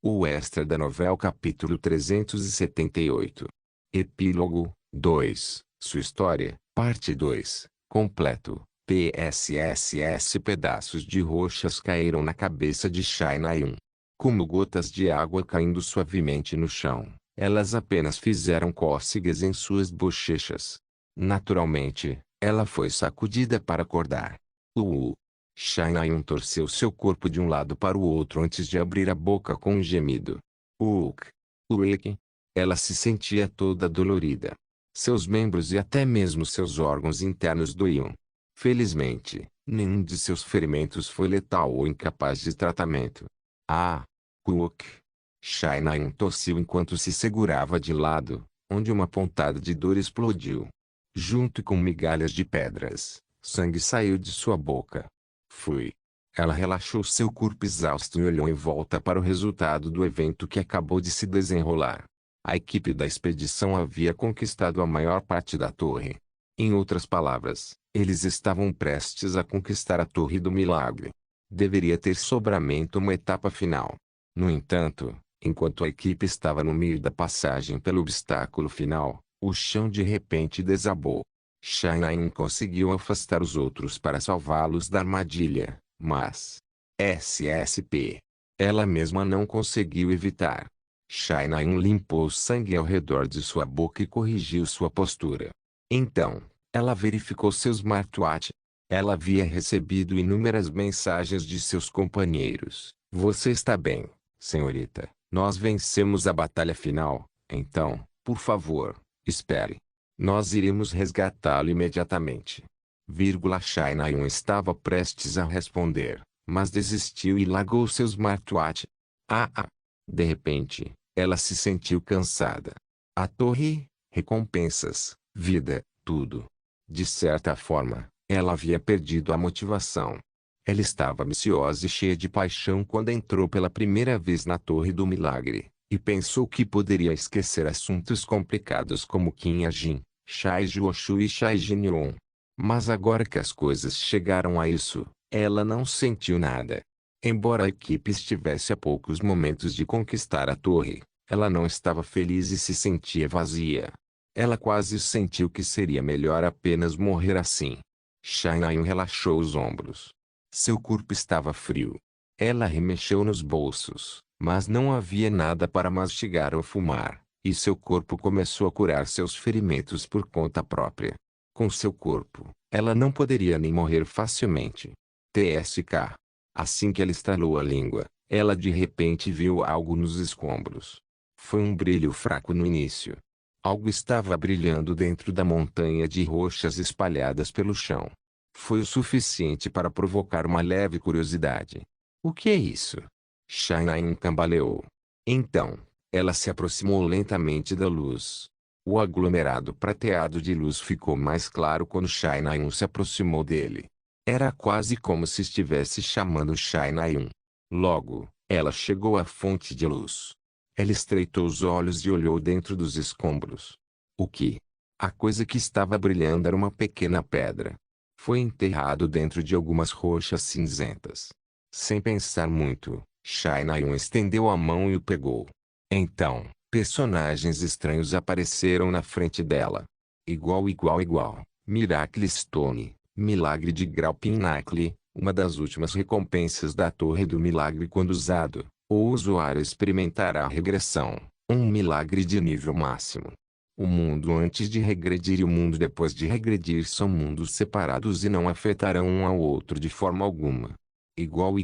O extra da novela capítulo 378. Epílogo 2. Sua história, parte 2. Completo. PSSS. Pedaços de rochas caíram na cabeça de Shai Nayun. Como gotas de água caindo suavemente no chão, elas apenas fizeram cócegas em suas bochechas. Naturalmente, ela foi sacudida para acordar. Shai Nayun torceu seu corpo de um lado para o outro antes de abrir a boca com um gemido. Uuk. Uik. Ela se sentia toda dolorida. Seus membros e até mesmo seus órgãos internos doíam. Felizmente, nenhum de seus ferimentos foi letal ou incapaz de tratamento. Ah! Uuk. Shai Nayun tossiu enquanto se segurava de lado, onde uma pontada de dor explodiu. Junto com migalhas de pedras, sangue saiu de sua boca. Fui. Ela relaxou seu corpo exausto e olhou em volta para o resultado do evento que acabou de se desenrolar. A equipe da expedição havia conquistado a maior parte da torre. Em outras palavras, eles estavam prestes a conquistar a Torre do Milagre. Deveria ter somente uma etapa final. No entanto, enquanto a equipe estava no meio da passagem pelo obstáculo final, o chão de repente desabou. Shai Nayun conseguiu afastar os outros para salvá-los da armadilha, mas SSP. Ela mesma não conseguiu evitar. Shai Nayun limpou o sangue ao redor de sua boca e corrigiu sua postura. Então, ela verificou seu smartwatch. Ela havia recebido inúmeras mensagens de seus companheiros. Você está bem, senhorita? Nós vencemos a batalha final, então, por favor, espere. Nós iremos resgatá-lo imediatamente. Shai Nayun estava prestes a responder, mas desistiu e largou seu smartwatch. De repente, ela se sentiu cansada. A torre, recompensas, vida, tudo. De certa forma, ela havia perdido a motivação. Ela estava ambiciosa e cheia de paixão quando entrou pela primeira vez na Torre do Milagre, e pensou que poderia esquecer assuntos complicados como Qin Ajin, Shai Juoshu e Shai Jinyon. Mas agora que as coisas chegaram a isso, ela não sentiu nada. Embora a equipe estivesse a poucos momentos de conquistar a torre, ela não estava feliz e se sentia vazia. Ela quase sentiu que seria melhor apenas morrer assim. Shai Nayun relaxou os ombros. Seu corpo estava frio. Ela remexeu nos bolsos, mas não havia nada para mastigar ou fumar, e seu corpo começou a curar seus ferimentos por conta própria. Com seu corpo, ela não poderia nem morrer facilmente. TSK. Assim que ela estalou a língua, ela de repente viu algo nos escombros. Foi um brilho fraco no início. Algo estava brilhando dentro da montanha de rochas espalhadas pelo chão. Foi o suficiente para provocar uma leve curiosidade. O que é isso? Shai Nayun cambaleou. Então, ela se aproximou lentamente da luz. O aglomerado prateado de luz ficou mais claro quando Shai Nayun se aproximou dele. Era quase como se estivesse chamando Shai Nayun. Logo, ela chegou à fonte de luz. Ela estreitou os olhos e olhou dentro dos escombros. O que? A coisa que estava brilhando era uma pequena pedra. Foi enterrado dentro de algumas rochas cinzentas. Sem pensar muito, Shai Nayun estendeu a mão e o pegou. Então, personagens estranhos apareceram na frente dela. Igual. Miracle Stone, Milagre de Grau Pinnacle, uma das últimas recompensas da Torre do Milagre quando usado, o usuário experimentará a regressão, um milagre de nível máximo. O mundo antes de regredir e o mundo depois de regredir são mundos separados e não afetarão um ao outro de forma alguma. Igual.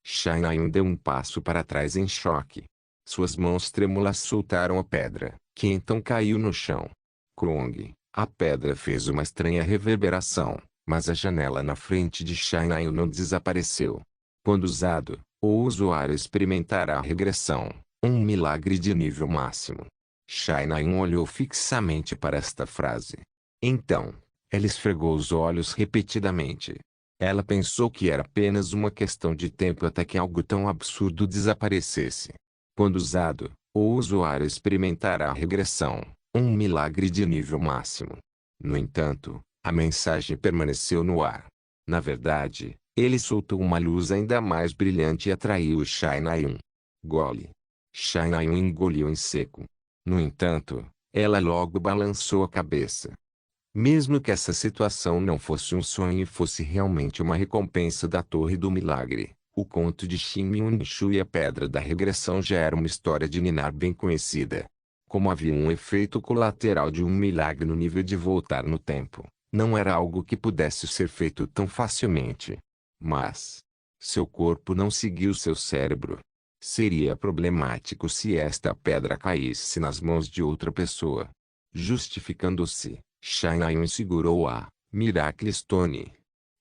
Shai Nayun deu um passo para trás em choque. Suas mãos trêmulas soltaram a pedra, que então caiu no chão. Krong, a pedra fez uma estranha reverberação, mas a janela na frente de Shai Nayun não desapareceu. Quando usado, o usuário experimentará a regressão, um milagre de nível máximo. Shai Nayun olhou fixamente para esta frase. Então, ela esfregou os olhos repetidamente. Ela pensou que era apenas uma questão de tempo até que algo tão absurdo desaparecesse. Quando usado, o usuário experimentará a regressão, um milagre de nível máximo. No entanto, a mensagem permaneceu no ar. Na verdade, ele soltou uma luz ainda mais brilhante e atraiu Shai Nayun. Gole. Shainayun engoliu em seco. No entanto, ela logo balançou a cabeça. Mesmo que essa situação não fosse um sonho e fosse realmente uma recompensa da Torre do Milagre, o conto de Shin Myung-shu e a Pedra da Regressão já era uma história de Ninar bem conhecida. Como havia um efeito colateral de um milagre no nível de voltar no tempo, não era algo que pudesse ser feito tão facilmente. Mas seu corpo não seguiu seu cérebro. Seria problemático se esta pedra caísse nas mãos de outra pessoa. Justificando-se, Shainayun segurou a Miracle Stone.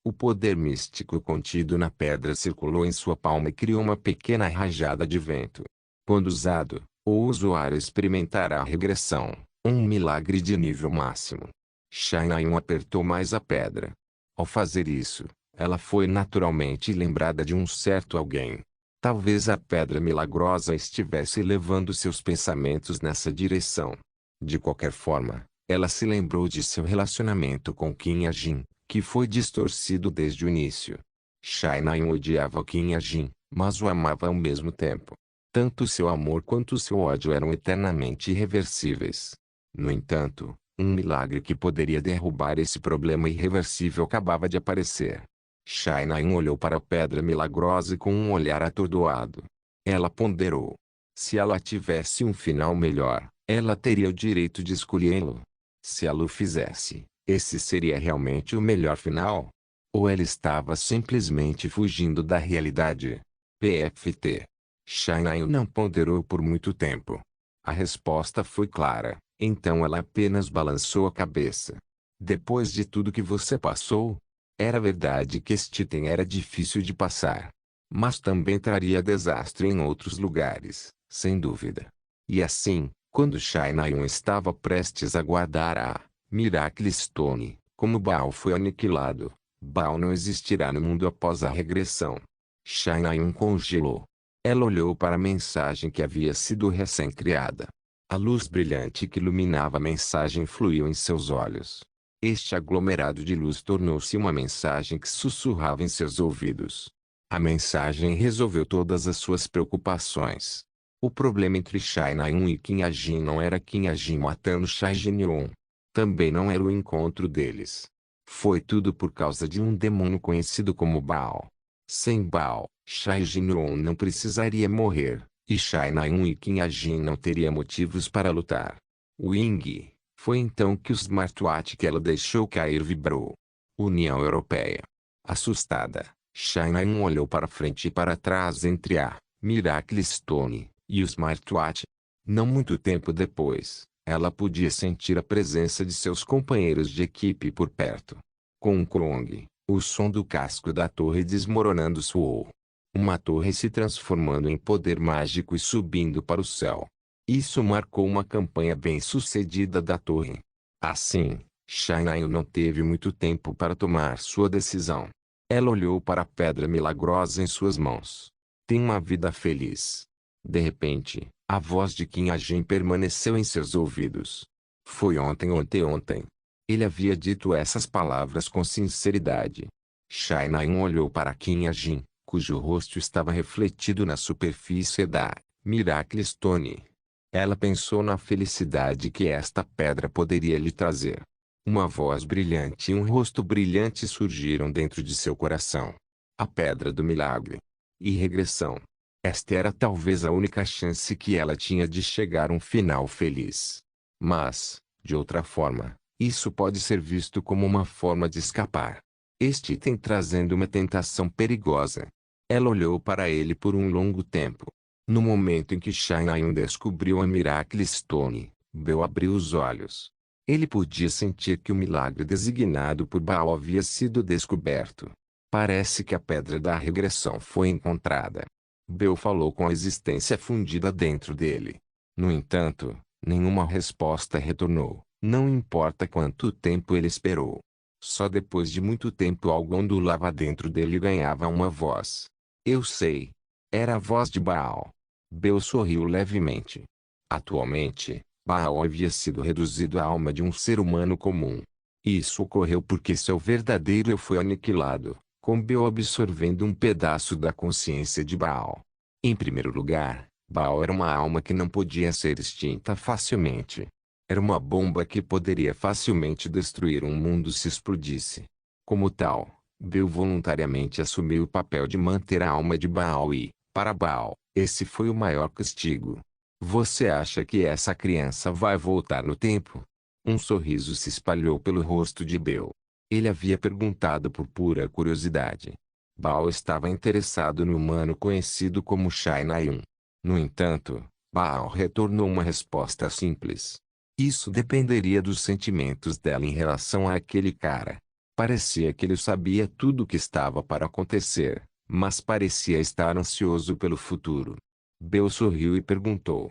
O poder místico contido na pedra circulou em sua palma e criou uma pequena rajada de vento. Quando usado, o usuário experimentará a regressão, um milagre de nível máximo. Shainayun apertou mais a pedra. Ao fazer isso, ela foi naturalmente lembrada de um certo alguém. Talvez a pedra milagrosa estivesse levando seus pensamentos nessa direção. De qualquer forma, ela se lembrou de seu relacionamento com Qin Yajin, que foi distorcido desde o início. Shainayun odiava Qin Yajin, mas o amava ao mesmo tempo. Tanto seu amor quanto seu ódio eram eternamente irreversíveis. No entanto, um milagre que poderia derrubar esse problema irreversível acabava de aparecer. Shainayun olhou para a pedra milagrosa com um olhar atordoado. Ela ponderou. Se ela tivesse um final melhor, ela teria o direito de escolhê-lo. Se ela o fizesse, esse seria realmente o melhor final? Ou ela estava simplesmente fugindo da realidade? PFT. Shainayun não ponderou por muito tempo. A resposta foi clara, então ela apenas balançou a cabeça. Depois de tudo que você passou? Era verdade que este item era difícil de passar. Mas também traria desastre em outros lugares, sem dúvida. E assim, quando Shainayun estava prestes a guardar a Miracle Stone, como Baal foi aniquilado, Baal não existirá no mundo após a regressão. Shainayun congelou. Ela olhou para a mensagem que havia sido recém-criada. A luz brilhante que iluminava a mensagem fluiu em seus olhos. Este aglomerado de luz tornou-se uma mensagem que sussurrava em seus ouvidos. A mensagem resolveu todas as suas preocupações. O problema entre Shainayun e Qin Yajin não era Qin Yajin matando Shai Jinyon. Também não era o encontro deles. Foi tudo por causa de um demônio conhecido como Baal. Sem Baal, Shai Jinyon não precisaria morrer, e Shainayun e Qin Yajin não teria motivos para lutar. Wing. Foi então que o smartwatch que ela deixou cair vibrou. União Europeia. Assustada, Shainayun olhou para frente e para trás entre a Miracle Stone e o smartwatch. Não muito tempo depois, ela podia sentir a presença de seus companheiros de equipe por perto. Com um clong, o som do casco da torre desmoronando soou. Uma torre se transformando em poder mágico e subindo para o céu. Isso marcou uma campanha bem-sucedida da torre. Assim, Shainayun não teve muito tempo para tomar sua decisão. Ela olhou para a pedra milagrosa em suas mãos. Tem uma vida feliz. De repente, a voz de Qin Yajin permaneceu em seus ouvidos. Foi ontem. Ele havia dito essas palavras com sinceridade. Shainayun olhou para Qin Yajin, cujo rosto estava refletido na superfície da Miracle Stone. Ela pensou na felicidade que esta pedra poderia lhe trazer. Uma voz brilhante e um rosto brilhante surgiram dentro de seu coração. A pedra do milagre. E regressão. Esta era talvez a única chance que ela tinha de chegar a um final feliz. Mas, de outra forma, isso pode ser visto como uma forma de escapar. Este item trazendo uma tentação perigosa. Ela olhou para ele por um longo tempo. No momento em que Shainayun descobriu a Miracle Stone, Bel abriu os olhos. Ele podia sentir que o milagre designado por Baal havia sido descoberto. Parece que a pedra da regressão foi encontrada. Bel falou com a existência fundida dentro dele. No entanto, nenhuma resposta retornou, não importa quanto tempo ele esperou. Só depois de muito tempo algo ondulava dentro dele e ganhava uma voz. Eu sei. Era a voz de Baal. Bel sorriu levemente. Atualmente, Baal havia sido reduzido à alma de um ser humano comum. Isso ocorreu porque seu verdadeiro eu foi aniquilado, com Bel absorvendo um pedaço da consciência de Baal. Em primeiro lugar, Baal era uma alma que não podia ser extinta facilmente. Era uma bomba que poderia facilmente destruir um mundo se explodisse. Como tal, Bel voluntariamente assumiu o papel de manter a alma de Baal e, para Baal, esse foi o maior castigo. Você acha que essa criança vai voltar no tempo? Um sorriso se espalhou pelo rosto de Bel. Ele havia perguntado por pura curiosidade. Baal estava interessado no humano conhecido como Shainayun. No entanto, Baal retornou uma resposta simples. Isso dependeria dos sentimentos dela em relação àquele cara. Parecia que ele sabia tudo o que estava para acontecer, mas parecia estar ansioso pelo futuro. Bel sorriu e perguntou.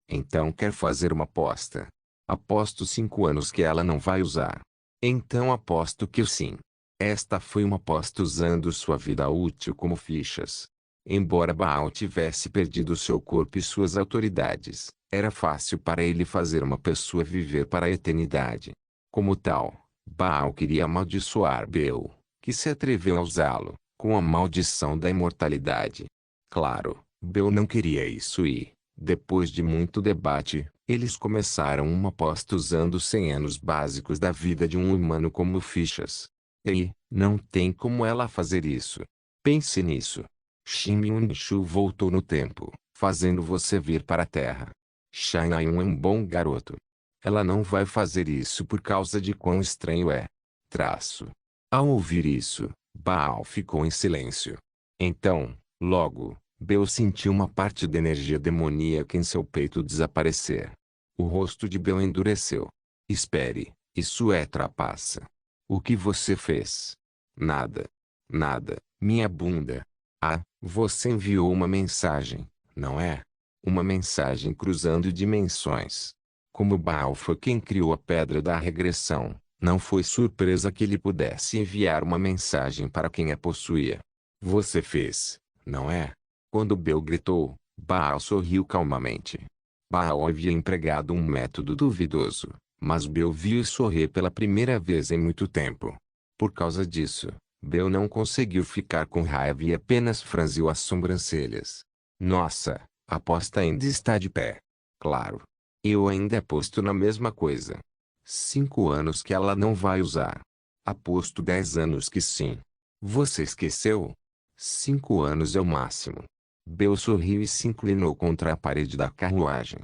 Então quer fazer uma aposta? Aposto 5 anos que ela não vai usar. Então aposto que sim. Esta foi uma aposta usando sua vida útil como fichas. Embora Baal tivesse perdido seu corpo e suas autoridades, era fácil para ele fazer uma pessoa viver para a eternidade. Como tal, Baal queria amaldiçoar Bel, que se atreveu a usá-lo, com a maldição da imortalidade. Claro, Bel não queria isso e, depois de muito debate, eles começaram uma aposta usando 100 anos básicos da vida de um humano como fichas. E, não tem como ela fazer isso. Pense nisso. Shin Yun-shu voltou no tempo, fazendo você vir para a Terra. Shainayun é um bom garoto. Ela não vai fazer isso por causa de quão estranho é. Traço. Ao ouvir isso, Baal ficou em silêncio. Então, logo, Bel sentiu uma parte da energia demoníaca em seu peito desaparecer. O rosto de Bel endureceu. Espere, isso é trapaça. O que você fez? Nada. Nada, minha bunda. Ah, você enviou uma mensagem, não é? Uma mensagem cruzando dimensões. Como Baal foi quem criou a pedra da regressão, não foi surpresa que ele pudesse enviar uma mensagem para quem a possuía. Você fez, não é? Quando Bel gritou, Baal sorriu calmamente. Baal havia empregado um método duvidoso, mas Bel viu sorrir pela primeira vez em muito tempo. Por causa disso, Bel não conseguiu ficar com raiva e apenas franziu as sobrancelhas. Nossa, a aposta ainda está de pé. Claro. Eu ainda aposto na mesma coisa. 5 anos que ela não vai usar. Aposto 10 anos que sim. Você esqueceu? 5 anos é o máximo. Bel sorriu e se inclinou contra a parede da carruagem.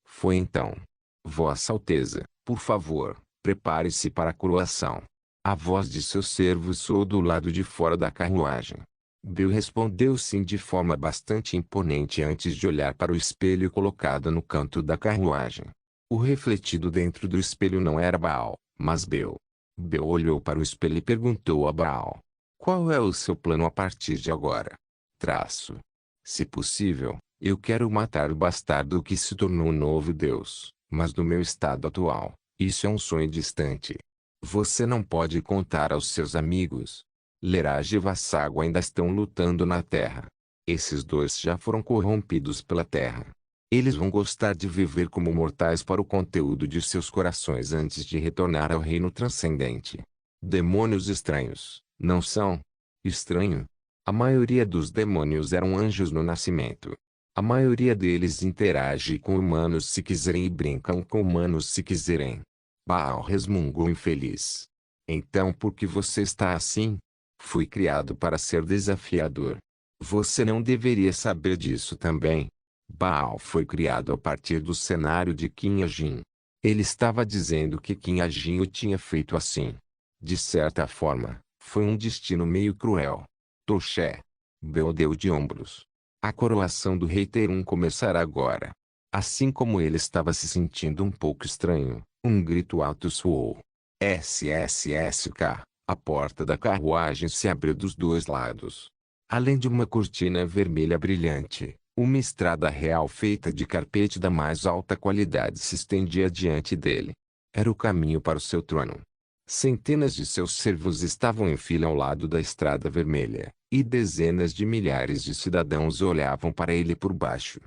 Foi então. Vossa Alteza, por favor, prepare-se para a coroação. A voz de seu servo soou do lado de fora da carruagem. Bel respondeu sim de forma bastante imponente antes de olhar para o espelho colocado no canto da carruagem. O refletido dentro do espelho não era Baal, mas Bel. Bel olhou para o espelho e perguntou a Baal. Qual é o seu plano a partir de agora? Traço. Se possível, eu quero matar o bastardo que se tornou um novo Deus, mas no meu estado atual, isso é um sonho distante. Você não pode contar aos seus amigos. Leraj e Vassago ainda estão lutando na Terra. Esses dois já foram corrompidos pela Terra. Eles vão gostar de viver como mortais para o conteúdo de seus corações antes de retornar ao reino transcendente. Demônios estranhos, não são? Estranho? A maioria dos demônios eram anjos no nascimento. A maioria deles interage com humanos se quiserem e brincam com humanos se quiserem. Baal resmungou infeliz. Então por que você está assim? Fui criado para ser desafiador. Você não deveria saber disso também. Baal foi criado a partir do cenário de Kim Ajin. Ele estava dizendo que Kim Ajin o tinha feito assim. De certa forma, foi um destino meio cruel. Toché. Bel deu de ombros. A coroação do rei Terun começará agora. Assim como ele estava se sentindo um pouco estranho, um grito alto soou. SSSK. A porta da carruagem se abriu dos dois lados. Além de uma cortina vermelha brilhante, uma estrada real feita de carpete da mais alta qualidade se estendia diante dele. Era o caminho para o seu trono. Centenas de seus servos estavam em fila ao lado da estrada vermelha, e dezenas de milhares de cidadãos olhavam para ele por baixo.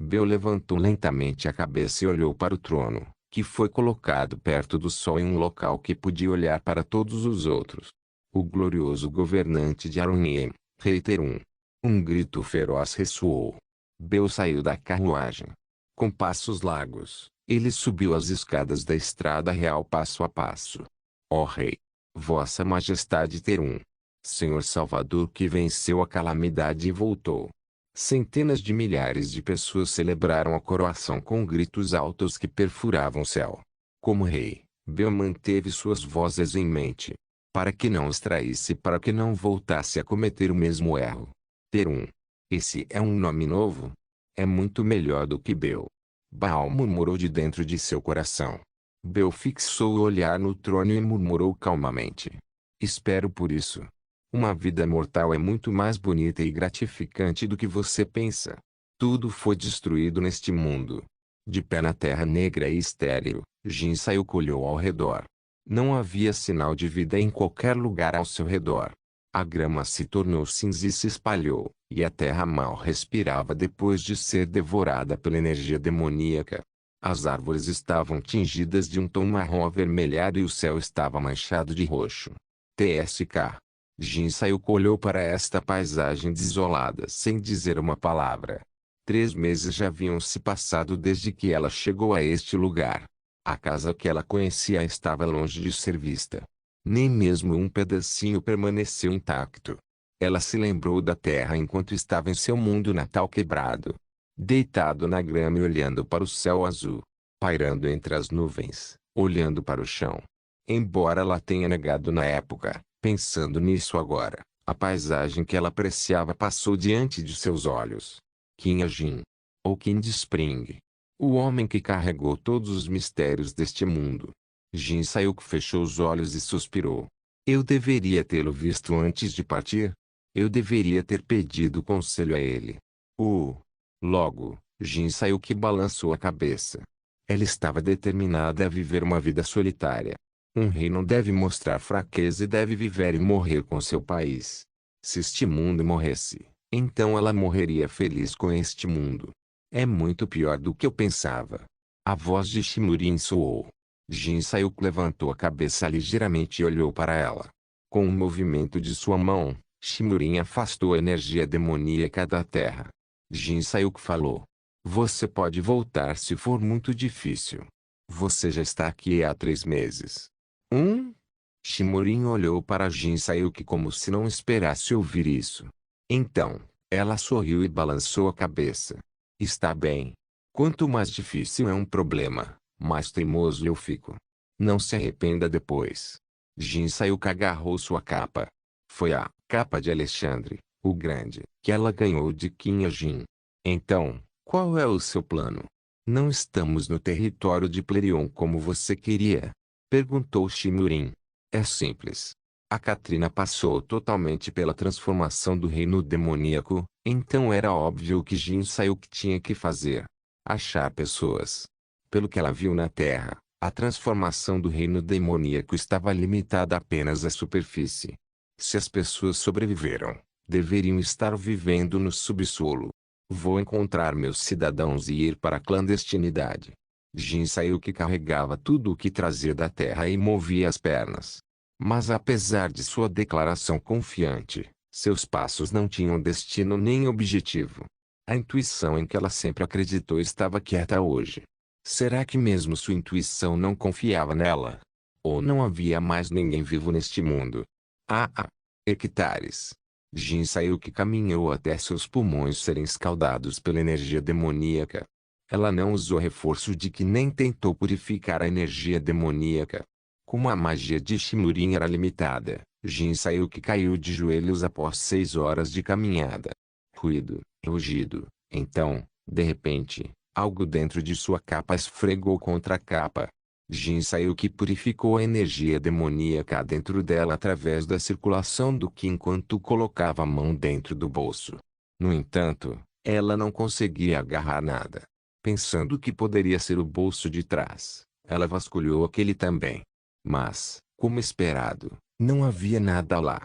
Bel levantou lentamente a cabeça e olhou para o trono, que foi colocado perto do sol em um local que podia olhar para todos os outros. O glorioso governante de Arunim, Rei Terun. Um grito feroz ressoou. Bill saiu da carruagem. Com passos largos, ele subiu as escadas da estrada real passo a passo. Ó rei! Vossa Majestade Terum! Senhor Salvador que venceu a calamidade e voltou. Centenas de milhares de pessoas celebraram a coroação com gritos altos que perfuravam o céu. Como rei, Bill manteve suas vozes em mente. Para que não extraísse, para que não voltasse a cometer o mesmo erro. Terum. Esse é um nome novo? É muito melhor do que Bill. Baal murmurou de dentro de seu coração. Bill fixou o olhar no trono e murmurou calmamente. Espero por isso. Uma vida mortal é muito mais bonita e gratificante do que você pensa. Tudo foi destruído neste mundo. De pé na terra negra e estéril, Jin saiu e olhou ao redor. Não havia sinal de vida em qualquer lugar ao seu redor. A grama se tornou cinza e se espalhou, e a terra mal respirava depois de ser devorada pela energia demoníaca. As árvores estavam tingidas de um tom marrom avermelhado e o céu estava manchado de roxo. TSK. Jin saiu e olhou para esta paisagem desolada sem dizer uma palavra. 3 meses já haviam se passado desde que ela chegou a este lugar. A casa que ela conhecia estava longe de ser vista. Nem mesmo um pedacinho permaneceu intacto. Ela se lembrou da terra enquanto estava em seu mundo natal quebrado. Deitado na grama e olhando para o céu azul. Pairando entre as nuvens, olhando para o chão. Embora ela tenha negado na época, pensando nisso agora, a paisagem que ela apreciava passou diante de seus olhos. Kim Jin. Ou Kim de Spring. O homem que carregou todos os mistérios deste mundo. Jin saiu, fechou os olhos e suspirou. Eu deveria tê-lo visto antes de partir? Eu deveria ter pedido conselho a ele. Logo, Jin saiu que balançou a cabeça. Ela estava determinada a viver uma vida solitária. Um rei não deve mostrar fraqueza e deve viver e morrer com seu país. Se este mundo morresse, então ela morreria feliz com este mundo. É muito pior do que eu pensava. A voz de Shimurin soou. Jin saiu, levantou a cabeça ligeiramente e olhou para ela. Com um movimento de sua mão, Shimurin afastou a energia demoníaca da terra. Jin saiu falou. Você pode voltar se for muito difícil. Você já está aqui há 3 meses. Shimurin olhou para Jin Sayuki como se não esperasse ouvir isso. Então, ela sorriu e balançou a cabeça. Está bem. Quanto mais difícil é um problema, mais teimoso eu fico. Não se arrependa depois. Jin Sayuki agarrou sua capa. Foi a capa de Alexandre, o Grande, que ela ganhou de Qin Jin. Então, qual é o seu plano? Não estamos no território de Plerion como você queria? Perguntou Shimurin. É simples. A Katrina passou totalmente pela transformação do reino demoníaco, então era óbvio o que Jin Sayuki tinha que fazer. Achar pessoas. Pelo que ela viu na Terra, a transformação do reino demoníaco estava limitada apenas à superfície. Se as pessoas sobreviveram, deveriam estar vivendo no subsolo. Vou encontrar meus cidadãos e ir para a clandestinidade. Jin Sayuki carregava tudo o que trazia da terra e movia as pernas. Mas apesar de sua declaração confiante, seus passos não tinham destino nem objetivo. A intuição em que ela sempre acreditou estava quieta hoje. Será que mesmo sua intuição não confiava nela? Ou não havia mais ninguém vivo neste mundo? Hectares. Jin Sayuki caminhou até seus pulmões serem escaldados pela energia demoníaca. Ela não usou reforço de que nem tentou purificar a energia demoníaca. Como a magia de Shimurin era limitada, Jin Sayuki caiu de joelhos após 6 horas de caminhada. Rugido. Então, de repente, algo dentro de sua capa esfregou contra a capa. Jin Sayuki purificou a energia demoníaca dentro dela através da circulação do Qi enquanto colocava a mão dentro do bolso. No entanto, ela não conseguia agarrar nada. Pensando que poderia ser o bolso de trás, ela vasculhou aquele também. Mas, como esperado, não havia nada lá.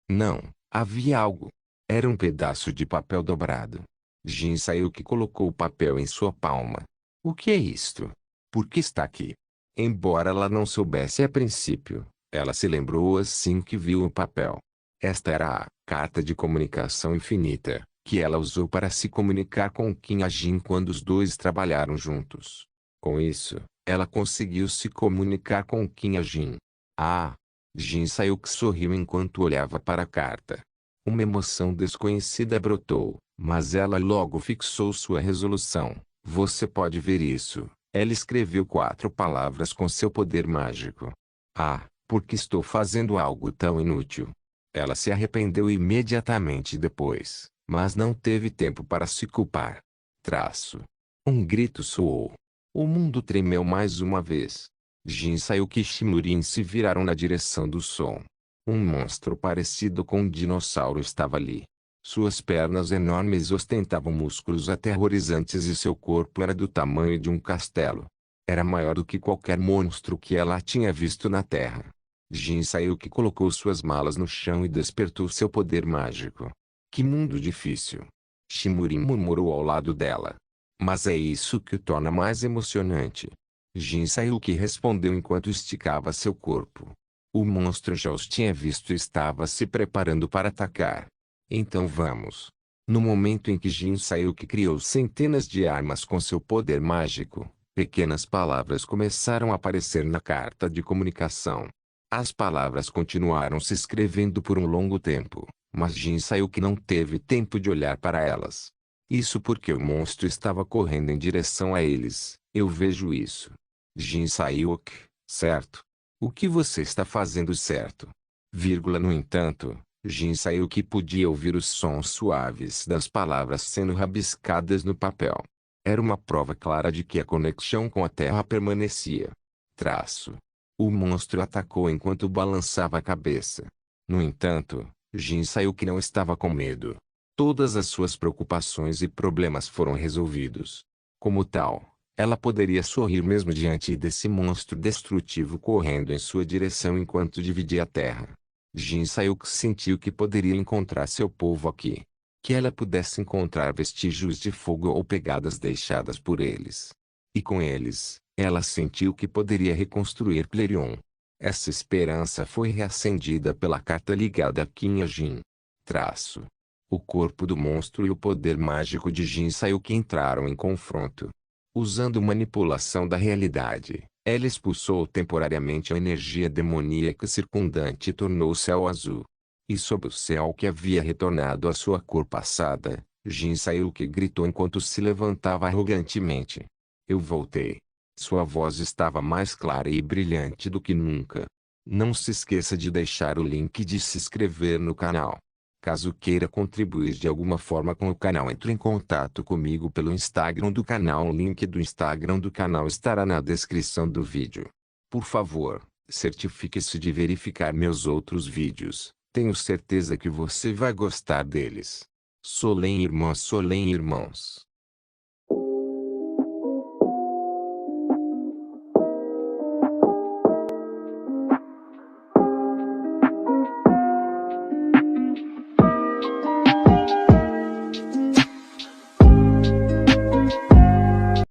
Não, havia algo. Era um pedaço de papel dobrado. Jin Sayuki colocou o papel em sua palma. O que é isto? Por que está aqui? Embora ela não soubesse a princípio, ela se lembrou assim que viu o papel. Esta era a carta de comunicação infinita, que ela usou para se comunicar com Kim A-jin quando os dois trabalharam juntos. Com isso, ela conseguiu se comunicar com Kim A-jin. Ah! Jin Sayuk sorriu enquanto olhava para a carta. Uma emoção desconhecida brotou, mas ela logo fixou sua resolução. Você pode ver isso. Ela escreveu 4 palavras com seu poder mágico. Ah, por que estou fazendo algo tão inútil? Ela se arrependeu imediatamente depois, mas não teve tempo para se culpar. Traço. Um grito soou. O mundo tremeu mais uma vez. Jin Sayuk e Shimurin se viraram na direção do som. Um monstro parecido com um dinossauro estava ali. Suas pernas enormes ostentavam músculos aterrorizantes e seu corpo era do tamanho de um castelo. Era maior do que qualquer monstro que ela tinha visto na Terra. Jin Sayuk colocou suas malas no chão e despertou seu poder mágico. Que mundo difícil! Shimurin murmurou ao lado dela. Mas é isso que o torna mais emocionante. Jin Sayuk respondeu enquanto esticava seu corpo. O monstro já os tinha visto e estava se preparando para atacar. Então vamos. No momento em que Jin Sayuk criou centenas de armas com seu poder mágico, pequenas palavras começaram a aparecer na carta de comunicação. As palavras continuaram se escrevendo por um longo tempo, mas Jin Sayuk não teve tempo de olhar para elas. Isso porque o monstro estava correndo em direção a eles. Eu vejo isso. Jin Sayuk, certo? O que você está fazendo certo? No entanto, Jin Sayuk podia ouvir os sons suaves das palavras sendo rabiscadas no papel. Era uma prova clara de que a conexão com a Terra permanecia. Traço. O monstro atacou enquanto balançava a cabeça. No entanto, Jin Sayuk não estava com medo. Todas as suas preocupações e problemas foram resolvidos. Como tal, ela poderia sorrir mesmo diante desse monstro destrutivo correndo em sua direção enquanto dividia a terra. Jin Sayuk sentiu que poderia encontrar seu povo aqui. Que ela pudesse encontrar vestígios de fogo ou pegadas deixadas por eles. E com eles, ela sentiu que poderia reconstruir Clarion. Essa esperança foi reacendida pela carta ligada a Kim A-jin. Traço. O corpo do monstro e o poder mágico de Jin Sayuk entraram em confronto. Usando manipulação da realidade, ela expulsou temporariamente a energia demoníaca circundante e tornou o céu azul. E sob o céu que havia retornado à sua cor passada, Jin Sayuk gritou enquanto se levantava arrogantemente. Eu voltei. Sua voz estava mais clara e brilhante do que nunca. Não se esqueça de deixar o link de se inscrever no canal. Caso queira contribuir de alguma forma com o canal, entre em contato comigo pelo Instagram do canal. O link do Instagram do canal estará na descrição do vídeo. Por favor, certifique-se de verificar meus outros vídeos. Tenho certeza que você vai gostar deles. Solem irmãos.